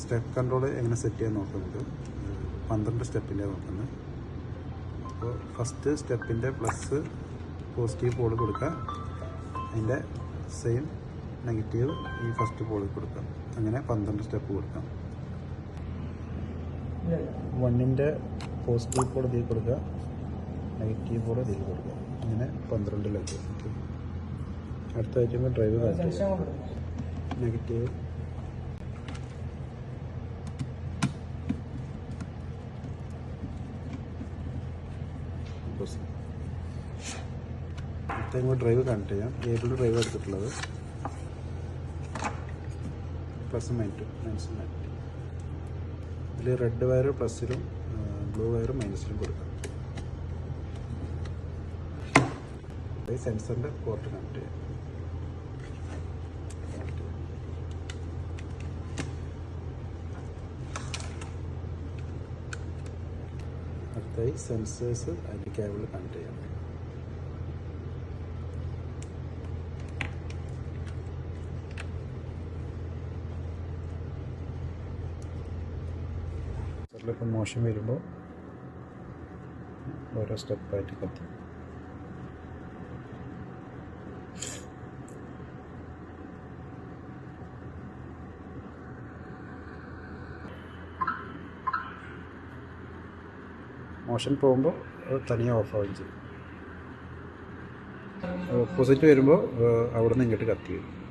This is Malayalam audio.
സ്റ്റെപ്പ് കൺട്രോൾ എങ്ങനെ സെറ്റ് ചെയ്യാൻ നോക്കുന്നത് 12 സ്റ്റെപ്പിലാണ് നോക്കുന്നത്. അപ്പോൾ ഫസ്റ്റ് സ്റ്റെപ്പിൻ്റെ പ്ലസ് പോസിറ്റീവ് പോൾ കൊടുക്കുക, അതിൻ്റെ സെയിം നെഗറ്റീവ് ഈ ഫസ്റ്റ് പോളിൽ കൊടുക്കാം. അങ്ങനെ 12 സ്റ്റെപ്പ് കൊടുക്കാം. 1ൻ്റെ പോസിറ്റീവ് പോൾ ഇതിൽ കൊടുക്കുക, നെഗറ്റീവ് പോൾ ഇതിൽ കൊടുക്കുക. അങ്ങനെ 12ലേക്ക്. അടുത്തായിട്ട് ഡ്രൈവ് നെഗറ്റീവ് ഇങ്ങോട്ട് ഡ്രൈവ് കണക്ട് ചെയ്യാം. ഏബിൾ ഡ്രൈവ് എടുത്തിട്ടുള്ളത് പ്ലസ് മൈനസും ഇതിൽ റെഡ് വയർ പ്ലസ്സിലും ബ്ലൂ വയർ മൈനസിലും കൊടുക്കാം. സെൻസറിൻ്റെ പോർട്ട് കണക്ട് ചെയ്യാം. അടുത്തായി സെൻസേഴ്സ് അതിൻ്റെ കേബിൾ കണക്ട് ചെയ്യാം. ഇപ്പോൾ മോഷൻ വരുമ്പോൾ ഓരോ സ്റ്റെപ്പായിട്ട് കത്തി. മോഷൻ പോകുമ്പോൾ അത് തനിയെ ഓഫാവുകയും ചെയ്യും. ഓപ്പോസിറ്റ് വരുമ്പോൾ അവിടെ നിന്ന് ഇങ്ങോട്ട് കത്തി വരും.